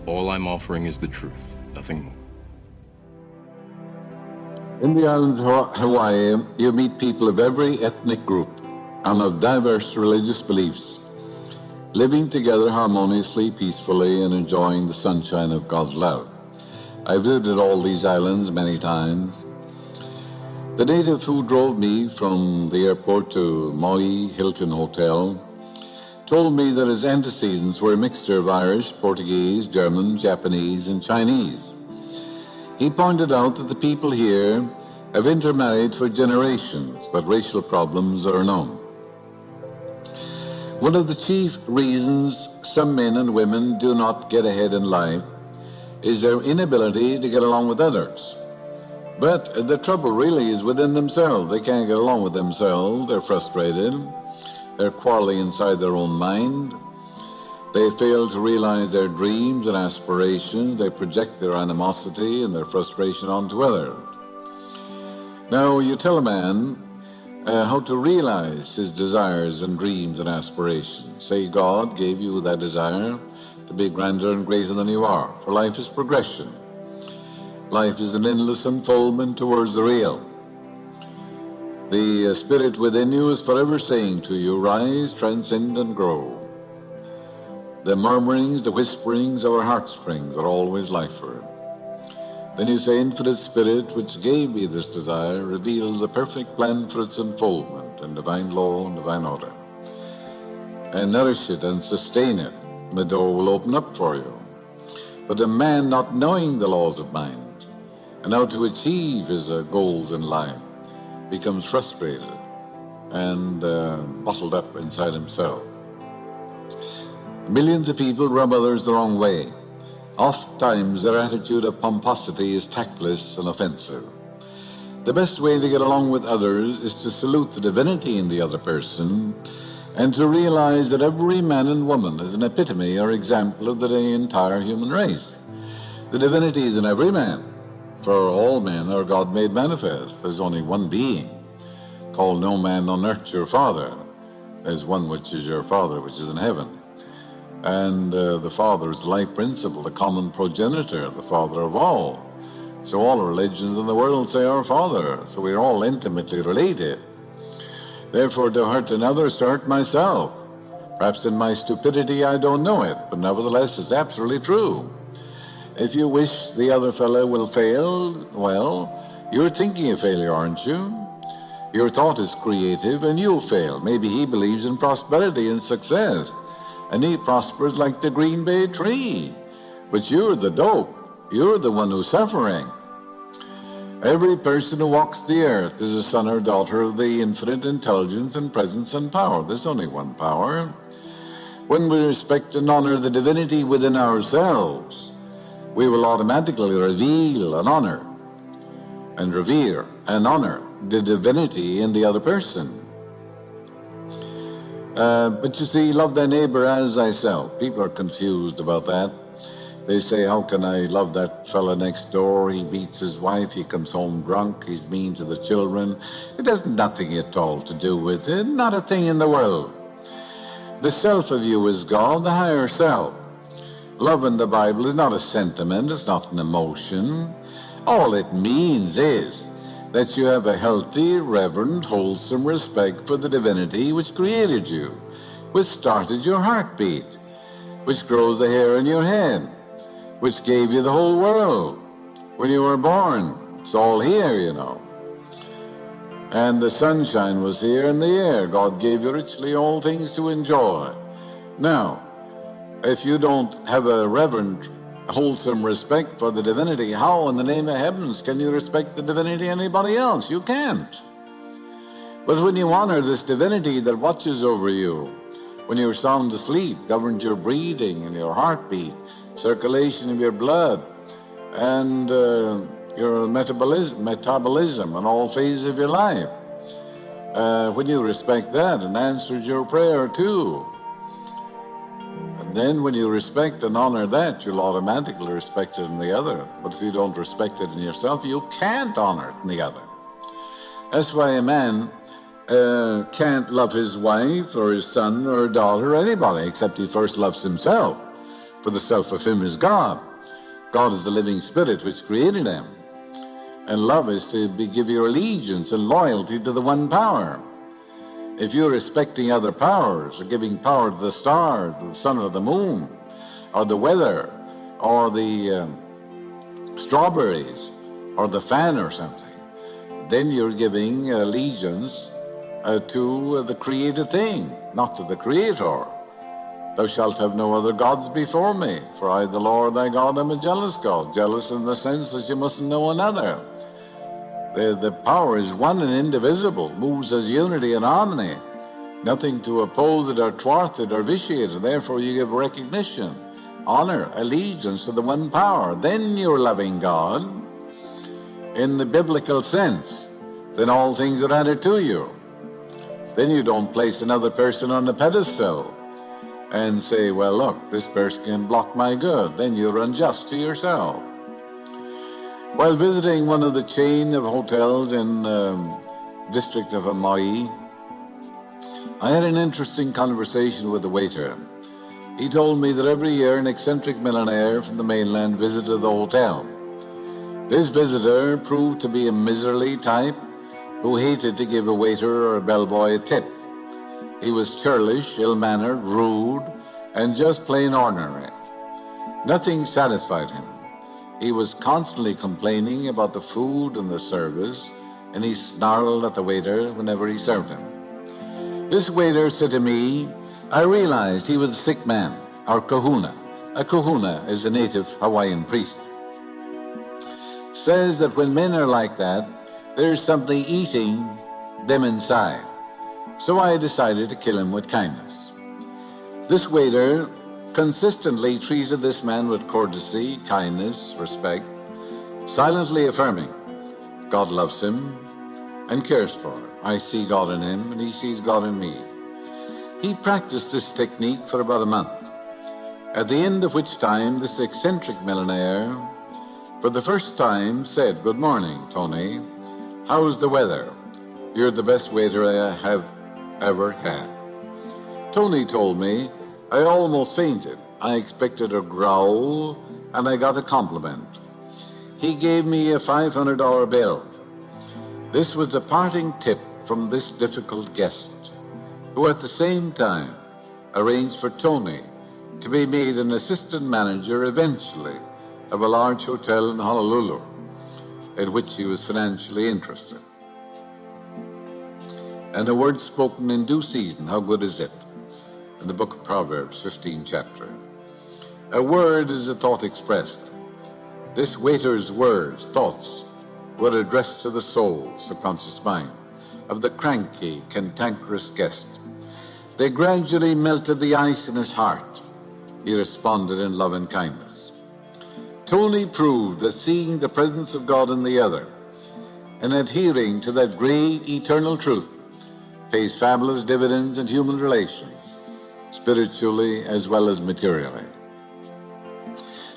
All I'm offering is the truth, nothing more. In the island of Hawaii, you meet people of every ethnic group and of diverse religious beliefs, living together harmoniously, peacefully, and enjoying the sunshine of God's love. I visited all these islands many times. The native who drove me from the airport to Maui Hilton Hotel told me that his antecedents were a mixture of Irish, Portuguese, German, Japanese, and Chinese. He pointed out that the people here have intermarried for generations, but racial problems are known. One of the chief reasons some men and women do not get ahead in life is their inability to get along with others. But the trouble really is within themselves. They can't get along with themselves. They're frustrated. They're quarreling inside their own mind. They fail to realize their dreams and aspirations. They project their animosity and their frustration onto others. Now, you tell a man how to realize his desires and dreams and aspirations. Say God gave you that desire to be grander and greater than you are, for life is progression. Life is an endless unfoldment towards the real. The spirit within you is forever saying to you, rise, transcend, and grow. The murmurings, the whisperings of our heartstrings are always lifer. Then you say, Infinite Spirit, which gave me this desire, reveal the perfect plan for its unfoldment in divine law and divine order. And nourish it and sustain it. The door will open up for you. But a man not knowing the laws of mind and how to achieve his goals in life becomes frustrated and bottled up inside himself. Millions of people rub others the wrong way. Oftentimes their attitude of pomposity is tactless and offensive. The best way to get along with others is to salute the divinity in the other person and to realize that every man and woman is an epitome or example of the entire human race. The divinity is in every man, for all men are God made manifest. There's only one being, called no man on earth your father. There's one which is your Father, which is in heaven. And the Father is the life principle, the common progenitor, the Father of all. So all religions in the world say our Father, so we're all intimately related. Therefore, to hurt another is to hurt myself. Perhaps in my stupidity I don't know it, but nevertheless it's absolutely true. If you wish the other fellow will fail, well, you're thinking of failure, aren't you? Your thought is creative and you'll fail. Maybe he believes in prosperity and success, and he prospers like the green bay tree. But you're the dope. You're the one who's suffering. Every person who walks the earth is a son or daughter of the infinite intelligence and presence and power. There's only one power. When we respect and honor the divinity within ourselves, we will automatically reveal and honor and revere and honor the divinity in the other person. But you see, love thy neighbor as thyself. People are confused about that. They say, how can I love that fella next door? He beats his wife, he comes home drunk, he's mean to the children. It has nothing at all to do with it, not a thing in the world. The self of you is God, the higher self. Love in the Bible is not a sentiment, it's not an emotion. All it means is that you have a healthy, reverent, wholesome respect for the divinity which created you, which started your heartbeat, which grows the hair in your head, which gave you the whole world when you were born. It's all here, you know. And the sunshine was here and the air. God gave you richly all things to enjoy. Now, if you don't have a reverent, wholesome respect for the divinity, how in the name of heavens can you respect the divinity of anybody else? You can't. But when you honor this divinity that watches over you, when you're sound asleep, governs your breathing and your heartbeat, circulation of your blood, and your metabolism and all phases of your life, when you respect that and answers your prayer too, then when you respect and honor that, you'll automatically respect it in the other. But if you don't respect it in yourself, you can't honor it in the other. That's why a man can't love his wife or his son or daughter or anybody except he first loves himself. For the self of him is God. God is the living spirit which created him. And love is to give your allegiance and loyalty to the one power. If you're respecting other powers, or giving power to the stars, the sun or the moon, or the weather, or the strawberries, or the fan or something, then you're giving allegiance to the created thing, not to the Creator. Thou shalt have no other gods before me, for I, the Lord thy God, am a jealous God. Jealous in the sense that you mustn't know another. The power is one and indivisible, moves as unity and harmony. Nothing to oppose it or thwart it or vitiate it. Therefore you give recognition, honor, allegiance to the one power. Then you're loving God in the biblical sense. Then all things are added to you. Then you don't place another person on a pedestal and say, well, look, this person can block my good. Then you're unjust to yourself. While visiting one of the chain of hotels in the district of Maui, I had an interesting conversation with the waiter. He told me that every year an eccentric millionaire from the mainland visited the hotel. This visitor proved to be a miserly type who hated to give a waiter or a bellboy a tip. He was churlish, ill-mannered, rude, and just plain ordinary. Nothing satisfied him. He was constantly complaining about the food and the service, and he snarled at the waiter whenever he served him. This waiter said to me, I realized he was a sick man, or kahuna. A kahuna is a native Hawaiian priest. Says that when men are like that, there's something eating them inside. So I decided to kill him with kindness. This waiter consistently treated this man with courtesy, kindness, respect, silently affirming, God loves him and cares for him. I see God in him and he sees God in me. He practiced this technique for about a month, at the end of which time this eccentric millionaire, for the first time, said, Good morning, Tony. How's the weather? You're the best waiter I have ever had. Tony told me, I almost fainted. I expected a growl, and I got a compliment. He gave me a $500 bill. This was a parting tip from this difficult guest, who at the same time arranged for Tony to be made an assistant manager eventually of a large hotel in Honolulu, in which he was financially interested. And a word spoken in due season, how good is it? In the book of Proverbs, 15th chapter. A word is a thought expressed. This waiter's words, thoughts, were addressed to the soul, subconscious mind, of the cranky, cantankerous guest. They gradually melted the ice in his heart. He responded in love and kindness. Tony proved that seeing the presence of God in the other and adhering to that great eternal truth pays fabulous dividends in human relations, spiritually as well as materially.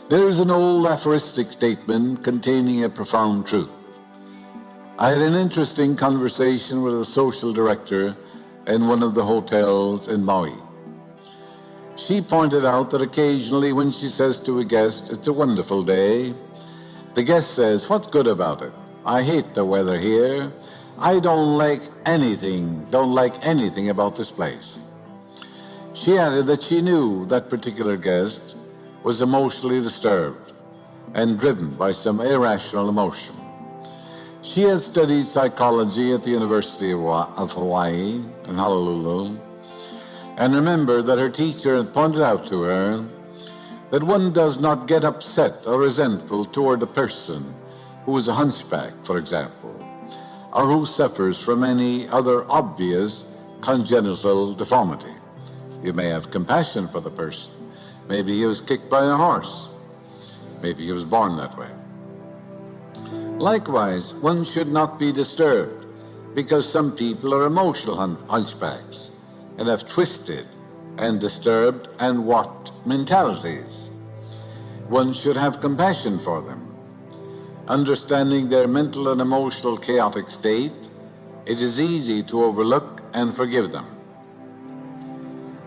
There is an old aphoristic statement containing a profound truth. I had an interesting conversation with a social director in one of the hotels in Maui. She pointed out that occasionally when she says to a guest, it's a wonderful day, the guest says, what's good about it? I hate the weather here. I don't like anything about this place. She added that she knew that particular guest was emotionally disturbed and driven by some irrational emotion. She had studied psychology at the University of Hawaii in Honolulu, and remembered that her teacher had pointed out to her that one does not get upset or resentful toward a person who is a hunchback, for example, or who suffers from any other obvious congenital deformity. You may have compassion for the person. Maybe he was kicked by a horse. Maybe he was born that way. Likewise, one should not be disturbed because some people are emotional hunchbacks and have twisted and disturbed and warped mentalities. One should have compassion for them. Understanding their mental and emotional chaotic state, it is easy to overlook and forgive them.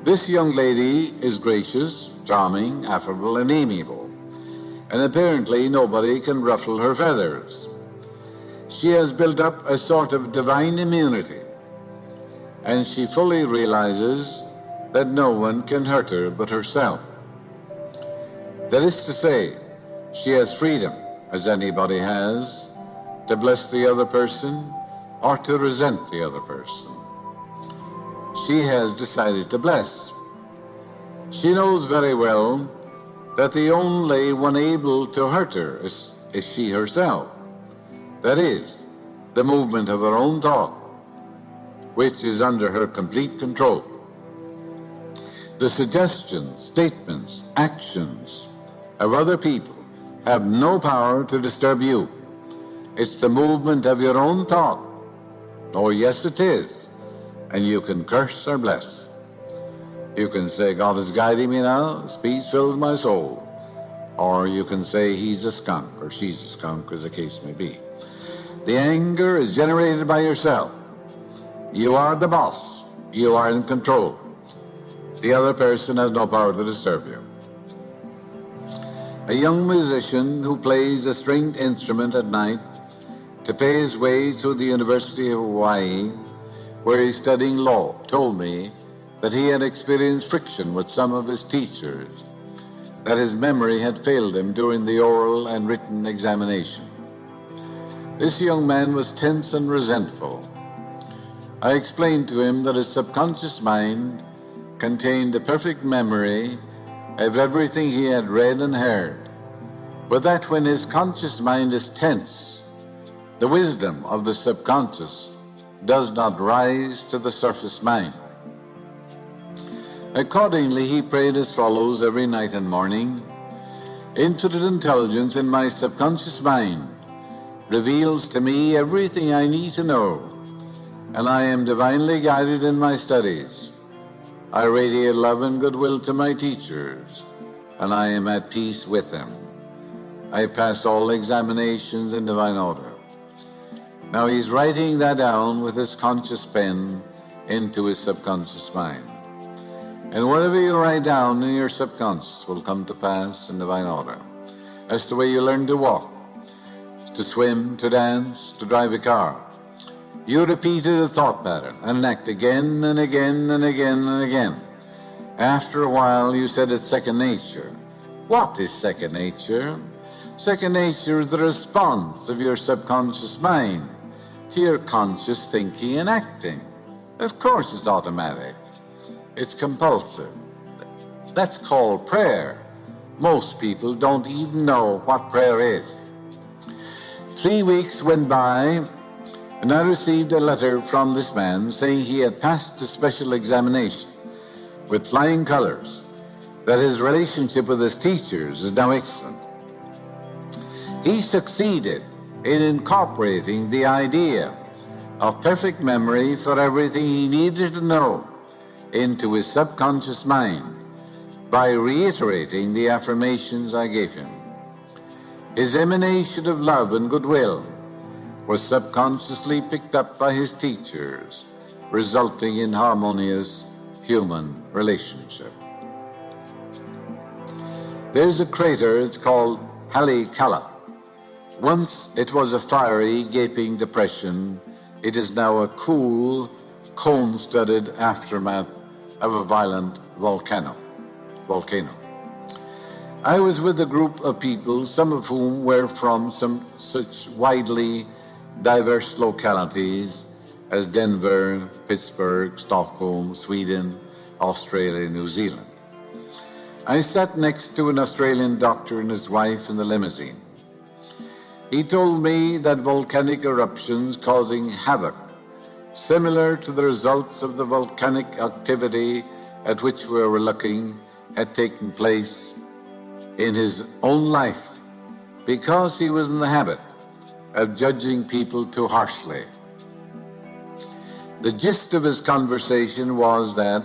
This young lady is gracious, charming, affable, and amiable, and apparently nobody can ruffle her feathers. She has built up a sort of divine immunity, and she fully realizes that no one can hurt her but herself. That is to say, she has freedom, as anybody has, to bless the other person or to resent the other person. She has decided to bless. She knows very well that the only one able to hurt her is she herself. That is, the movement of her own thought, which is under her complete control. The suggestions, statements, actions of other people have no power to disturb you. It's the movement of your own thought. Oh, yes, it is. And you can curse or bless. You can say, God is guiding me now, His peace fills my soul. Or you can say, he's a skunk, or she's a skunk, as the case may be. The anger is generated by yourself. You are the boss. You are in control. The other person has no power to disturb you. A young musician who plays a stringed instrument at night to pay his way through the University of Hawaii, where he's studying law, told me that he had experienced friction with some of his teachers, that his memory had failed him during the oral and written examination. This young man was tense and resentful. I explained to him that his subconscious mind contained a perfect memory of everything he had read and heard, but that when his conscious mind is tense, the wisdom of the subconscious does not rise to the surface mind. Accordingly, he prayed as follows every night and morning: Infinite intelligence in my subconscious mind reveals to me everything I need to know, and I am divinely guided in my studies. I radiate love and goodwill to my teachers, and I am at peace with them. I pass all examinations in divine order. Now he's writing that down with his conscious pen into his subconscious mind. And whatever you write down in your subconscious will come to pass in divine order. That's the way you learn to walk, to swim, to dance, to drive a car. You repeated a thought pattern and act again and again and again and again. After a while, you said it's second nature. What is second nature? Second nature is the response of your subconscious mind to your conscious thinking and acting. Of course it's automatic. It's compulsive. That's called prayer. Most people don't even know what prayer is. 3 weeks went by, and I received a letter from this man saying he had passed a special examination with flying colors, that his relationship with his teachers is now excellent. He succeeded in incorporating the idea of perfect memory for everything he needed to know into his subconscious mind by reiterating the affirmations I gave him. His emanation of love and goodwill was subconsciously picked up by his teachers, resulting in harmonious human relationship. There's a crater, it's called Haleakala. Once it was a fiery, gaping depression. It is now a cool, cone-studded aftermath of a violent volcano. I was with a group of people, some of whom were from some such widely diverse localities as Denver, Pittsburgh, Stockholm, Sweden, Australia, New Zealand. I sat next to an Australian doctor and his wife in the limousine. He told me that volcanic eruptions causing havoc, similar to the results of the volcanic activity at which we were looking, had taken place in his own life because he was in the habit of judging people too harshly. The gist of his conversation was that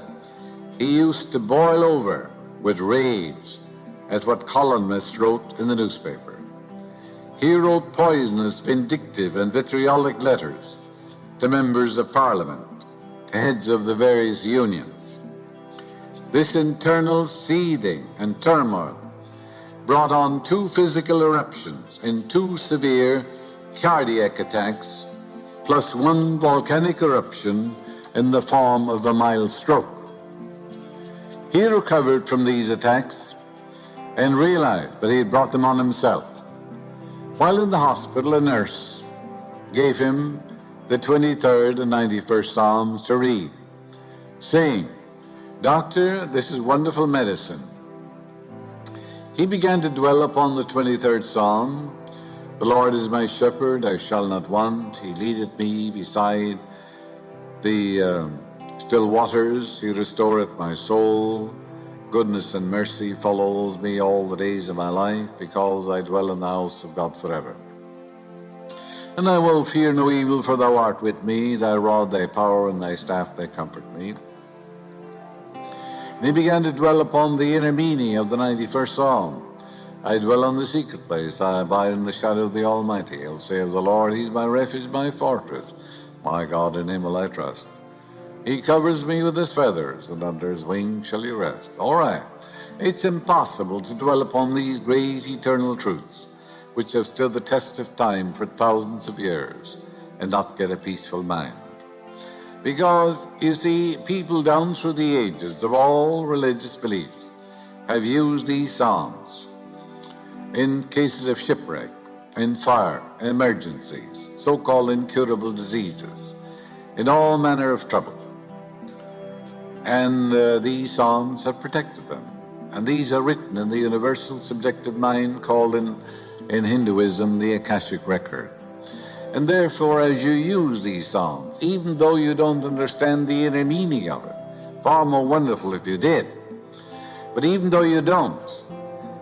he used to boil over with rage at what columnists wrote in the newspaper. He wrote poisonous, vindictive, and vitriolic letters to members of Parliament, to heads of the various unions. This internal seething and turmoil brought on 2 physical eruptions in 2 severe cardiac attacks, plus 1 volcanic eruption in the form of a mild stroke. He recovered from these attacks and realized that he had brought them on himself. While in the hospital, a nurse gave him the 23rd and 91st Psalms to read, saying, "Doctor, this is wonderful medicine." He began to dwell upon the 23rd Psalm. "The Lord is my shepherd, I shall not want. He leadeth me beside the still waters. He restoreth my soul. Goodness and mercy follows me all the days of my life, because I dwell in the house of God forever. And I will fear no evil, for thou art with me. Thy rod, thy power, and thy staff, they comfort me." And he began to dwell upon the inner meaning of the 91st Psalm. "I dwell in the secret place. I abide in the shadow of the Almighty. I'll say of the Lord, He's my refuge, my fortress. My God, in Him will I trust. He covers me with His feathers, and under His wings shall you rest." All right. It's impossible to dwell upon these great eternal truths, which have stood the test of time for thousands of years, and not get a peaceful mind. Because, you see, people down through the ages of all religious beliefs have used these psalms in cases of shipwreck, in fire, emergencies, so-called incurable diseases, in all manner of trouble. And these psalms have protected them. And these are written in the universal subjective mind called in Hinduism the Akashic record. And therefore, as you use these psalms, even though you don't understand the inner meaning of it, far more wonderful if you did, but even though you don't,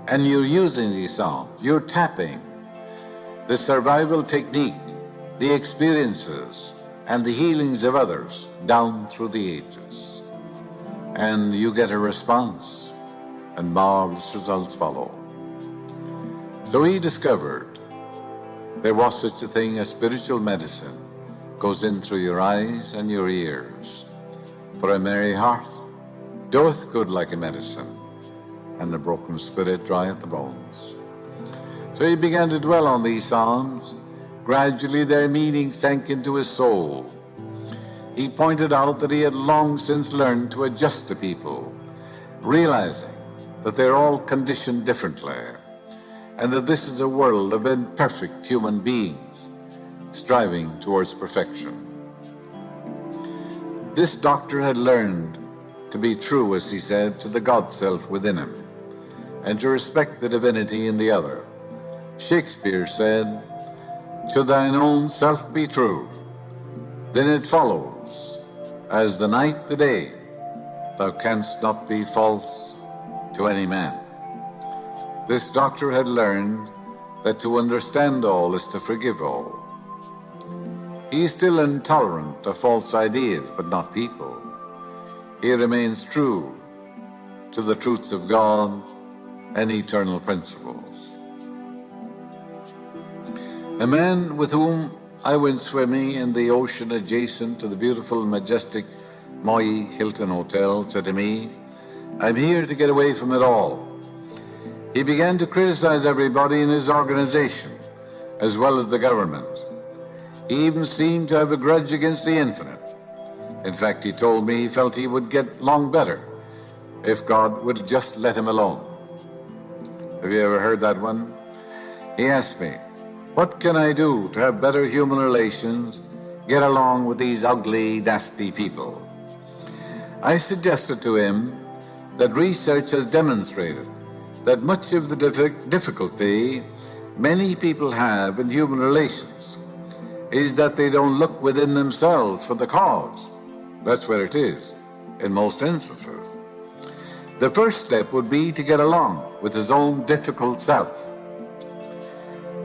and you're using these psalms, you're tapping the survival technique, the experiences, and the healings of others down through the ages. And you get a response, and marvelous results follow. So he discovered there was such a thing as spiritual medicine goes in through your eyes and your ears. For a merry heart doeth good like a medicine, and a broken spirit drieth the bones. So he began to dwell on these psalms. Gradually their meaning sank into his soul. He pointed out that he had long since learned to adjust to people, realizing that they're all conditioned differently, and that this is a world of imperfect human beings striving towards perfection. This doctor had learned to be true, as he said, to the God-self within him, and to respect the divinity in the other. Shakespeare said, "To thine own self be true, then it follows, as the night the day, thou canst not be false to any man." This doctor had learned that to understand all is to forgive all. He is still intolerant of false ideas, but not people. He remains true to the truths of God and eternal principles. A man with whom I went swimming in the ocean adjacent to the beautiful and majestic Maui Hilton Hotel said to me, "I'm here to get away from it all." He began to criticize everybody in his organization, as well as the government. He even seemed to have a grudge against the infinite. In fact, he told me he felt he would get along better if God would just let him alone. Have you ever heard that one? He asked me, "What can I do to have better human relations, get along with these ugly, nasty people?" I suggested to him that research has demonstrated that much of the difficulty many people have in human relations is that they don't look within themselves for the cause. That's where it is, in most instances. The first step would be to get along with his own difficult self.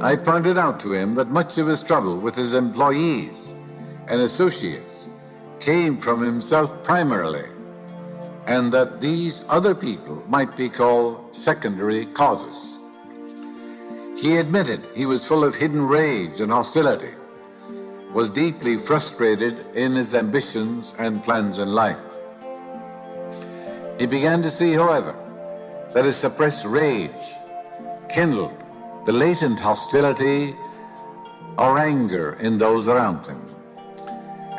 I pointed out to him that much of his trouble with his employees and associates came from himself primarily, and that these other people might be called secondary causes. He admitted he was full of hidden rage and hostility, was deeply frustrated in his ambitions and plans in life. He began to see, however, that his suppressed rage kindled the latent hostility or anger in those around him,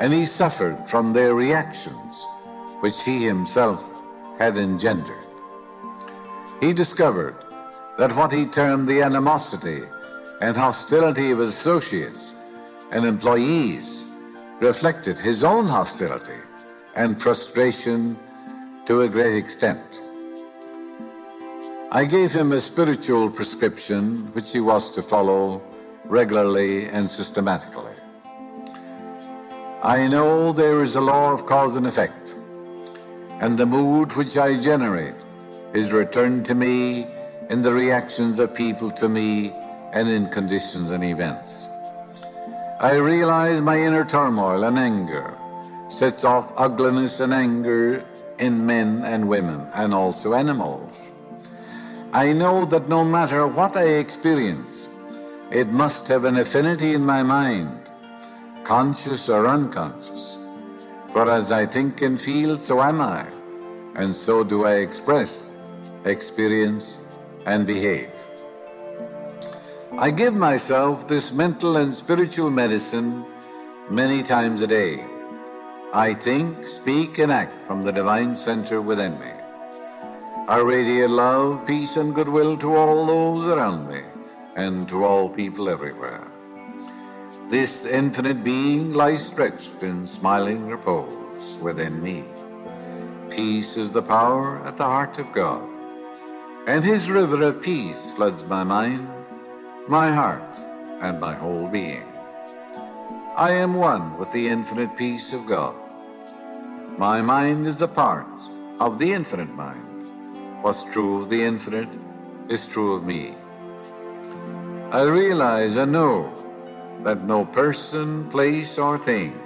and he suffered from their reactions, which he himself had engendered. He discovered that what he termed the animosity and hostility of his associates and employees reflected his own hostility and frustration to a great extent. I gave him a spiritual prescription which he was to follow regularly and systematically. I know there is a law of cause and effect, and the mood which I generate is returned to me in the reactions of people to me and in conditions and events. I realize my inner turmoil and anger sets off ugliness and anger in men and women and also animals. I know that no matter what I experience, it must have an affinity in my mind, conscious or unconscious. For as I think and feel, so am I, and so do I express, experience, and behave. I give myself this mental and spiritual medicine many times a day. I think, speak, and act from the divine center within me. I radiate love, peace, and goodwill to all those around me and to all people everywhere. This infinite being lies stretched in smiling repose within me. Peace is the power at the heart of God, and his river of peace floods my mind, my heart, and my whole being. I am one with the infinite peace of God. My mind is a part of the infinite mind. What's true of the infinite is true of me. I realize and know that no person, place, or thing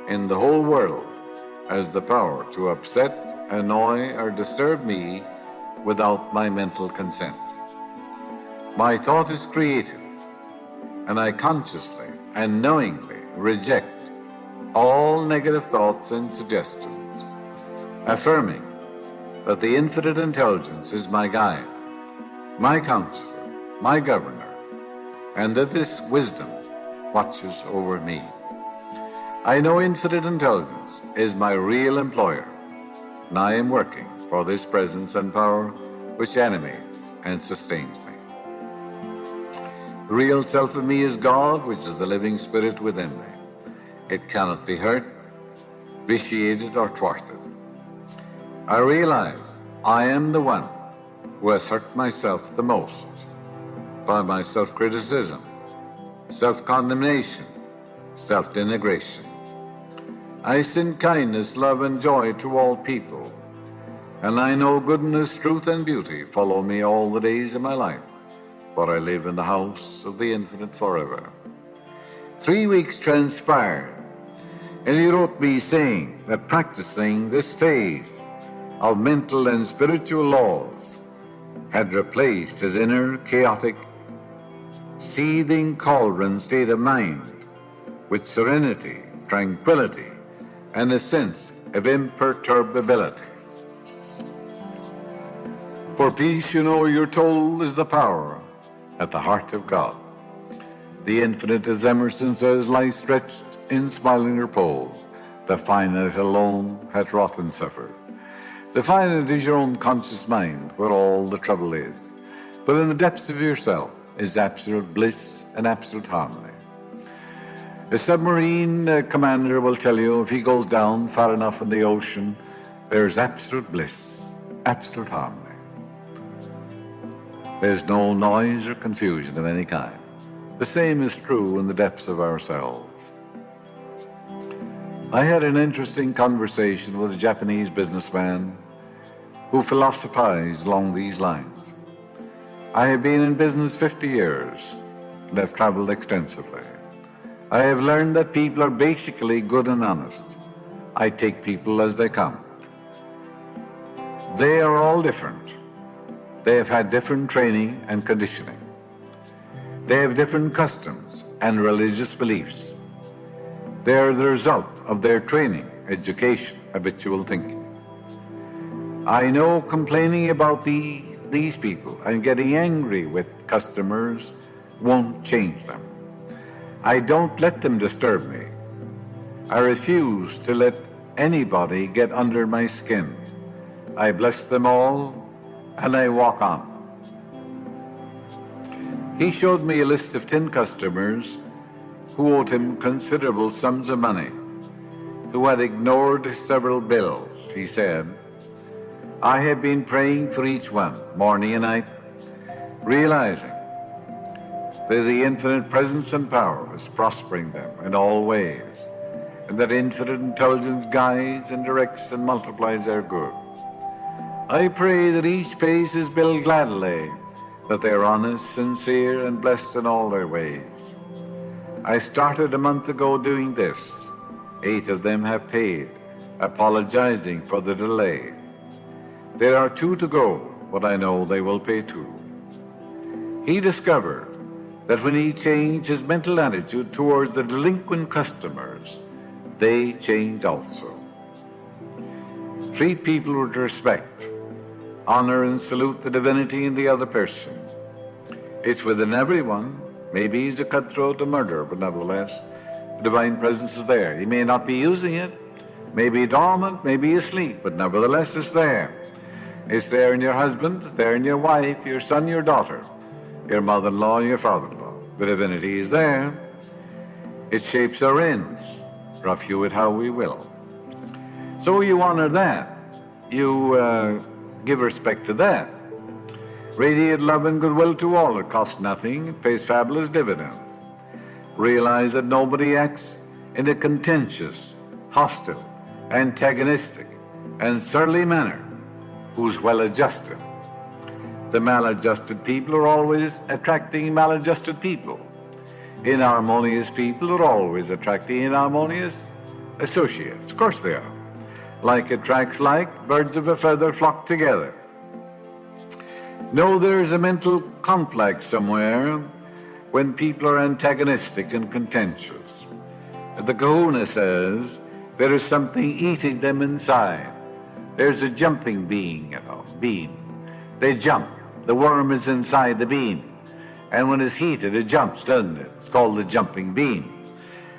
in the whole world has the power to upset, annoy, or disturb me without my mental consent. My thought is creative, and I consciously and knowingly reject all negative thoughts and suggestions, affirming that the infinite intelligence is my guide, my counselor, my governor, and that this wisdom watches over me. I know infinite intelligence is my real employer, and I am working for this presence and power which animates and sustains me. The real self of me is God, which is the living spirit within me. It cannot be hurt, vitiated, or thwarted. I realize I am the one who has hurt myself the most by my self-criticism, self-condemnation, self-denigration. I send kindness, love, and joy to all people, and I know goodness, truth, and beauty follow me all the days of my life, for I live in the house of the infinite forever. 3 weeks transpired, and he wrote me saying that practicing this phase of mental and spiritual laws had replaced his inner chaotic, seething cauldron state of mind with serenity, tranquility, and a sense of imperturbability. For peace, you know, you're told, is the power at the heart of God. The infinite, as Emerson says, lies stretched in smiling repose. The finite alone hath wrought and suffered. The finite is your own conscious mind, where all the trouble is. But in the depths of yourself is absolute bliss and absolute harmony. A submarine commander will tell you if he goes down far enough in the ocean, there's absolute bliss, absolute harmony. There's no noise or confusion of any kind. The same is true in the depths of ourselves. I had an interesting conversation with a Japanese businessman who philosophized along these lines. I have been in business 50 years and have traveled extensively. I have learned that people are basically good and honest. I take people as they come. They are all different. They have had different training and conditioning. They have different customs and religious beliefs. They are the result of their training, education, habitual thinking. I know complaining about these people and getting angry with customers won't change them. I don't let them disturb me. I refuse to let anybody get under my skin. I bless them all and I walk on. He showed me a list of 10 customers who owed him considerable sums of money, who had ignored several bills. He said, I have been praying for each one, morning and night, realizing that the infinite presence and power is prospering them in all ways, and that infinite intelligence guides and directs and multiplies their good. I pray that each pays his bill gladly, that they are honest, sincere, and blessed in all their ways. I started a month ago doing this. 8 of them have paid, apologizing for the delay. There are 2 to go, but I know they will pay too. He discovered that when he changed his mental attitude towards the delinquent customers, they changed also. Treat people with respect. Honor and salute the divinity in the other person. It's within everyone. Maybe he's a cutthroat, a murderer, but nevertheless, the divine presence is there. He may not be using it, maybe dormant, maybe asleep, but nevertheless it's there. It's there in your husband, it's there in your wife, your son, your daughter, your mother-in-law, your father-in-law. The divinity is there. It shapes our ends, rough hew it how we will. So you honor that. You give respect to that. Radiate love and goodwill to all. It costs nothing. It pays fabulous dividends. Realize that nobody acts in a contentious, hostile, antagonistic, and surly manner who's well-adjusted. The maladjusted people are always attracting maladjusted people. Inharmonious people are always attracting inharmonious associates. Of course they are. Like attracts like, birds of a feather flock together. No, there's a mental conflict somewhere when people are antagonistic and contentious. The Kahuna says there is something eating them inside. There's a jumping being, bean. They jump. The worm is inside the bean. And when it's heated, it jumps, doesn't it? It's called the jumping bean.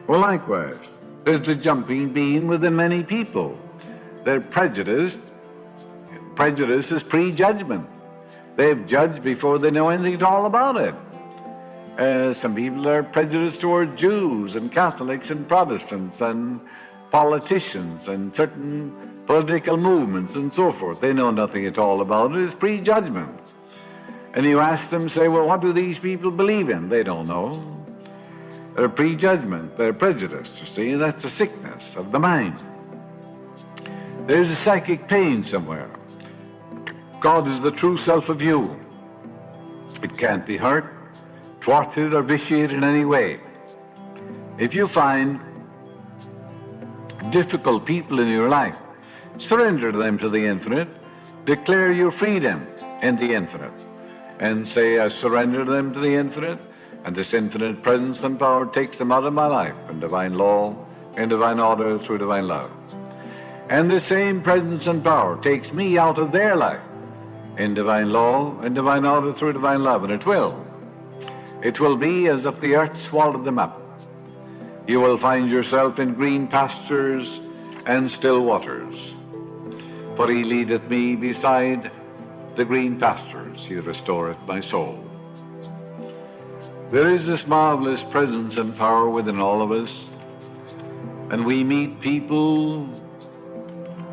Well, likewise, there's a jumping bean within many people. They're prejudiced. Prejudice is prejudgment. They've judged before they know anything at all about it. Some people are prejudiced toward Jews and Catholics and Protestants and politicians and certain political movements and so forth. They know nothing at all about it. It's prejudgment. And you ask them, say, well, what do these people believe in? They don't know. They're prejudgment, they're prejudiced, you see, and that's a sickness of the mind. There's a psychic pain somewhere. God is the true self of you. It can't be hurt, thwarted, or vitiated in any way. If you find difficult people in your life, surrender them to the infinite, declare your freedom in the infinite, and say, I surrender them to the infinite, and this infinite presence and power takes them out of my life in divine law, in divine order, through divine love. And the same presence and power takes me out of their life in divine law, in divine order, through divine love, and it will. It will be as if the earth swallowed them up. You will find yourself in green pastures and still waters. For he leadeth me beside the green pastures, he restoreth my soul. There is this marvelous presence and power within all of us, and we meet people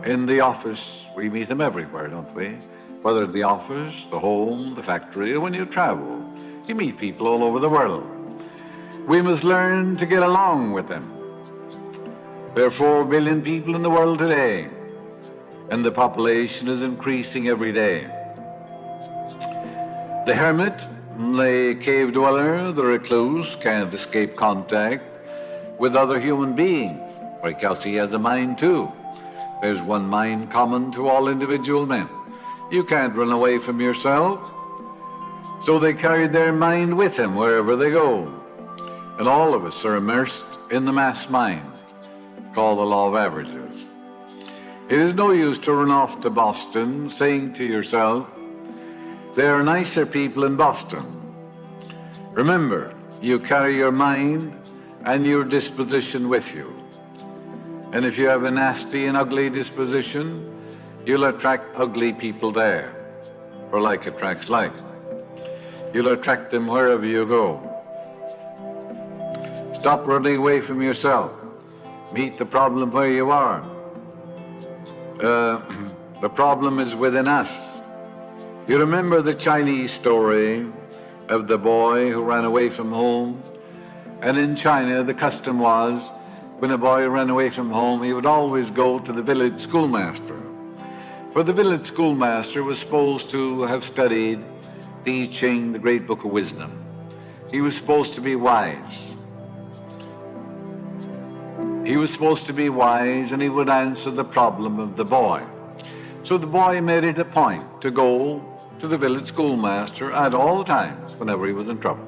in the office. We meet them everywhere, don't we? Whether the office, the home, the factory, or when you travel, you meet people all over the world. We must learn to get along with them. There are 4 billion people in the world today, and the population is increasing every day. The hermit, the cave dweller, the recluse can't escape contact with other human beings because he has a mind too. There's one mind common to all individual men. You can't run away from yourself. So they carry their mind with them wherever they go. And all of us are immersed in the mass mind, called the law of averages. It is no use to run off to Boston saying to yourself, there are nicer people in Boston. Remember, you carry your mind and your disposition with you. And if you have a nasty and ugly disposition, you'll attract ugly people there, for like attracts like. You'll attract them wherever you go. Stop running away from yourself. Meet the problem where you are. The problem is within us. You remember the Chinese story of the boy who ran away from home? And in China, the custom was, when a boy ran away from home, he would always go to the village schoolmaster. For the village schoolmaster was supposed to have studied the I Ching, the great book of wisdom. He was supposed to be wise. He was supposed to be wise, and he would answer the problem of the boy. So the boy made it a point to go to the village schoolmaster at all times whenever he was in trouble.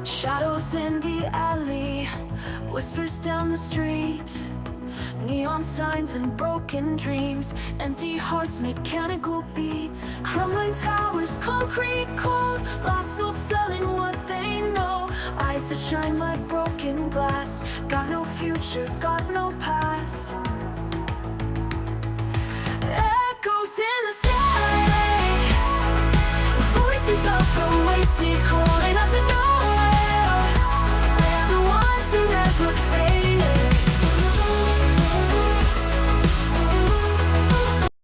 Shadows in the alley, whispers down the street, neon signs and broken dreams, empty hearts, mechanical beats, crumbling towers, concrete cold, lost souls selling what they know, eyes that shine like broken glass, got no future, got no past. Echoes in the static, voices of a wasted heart.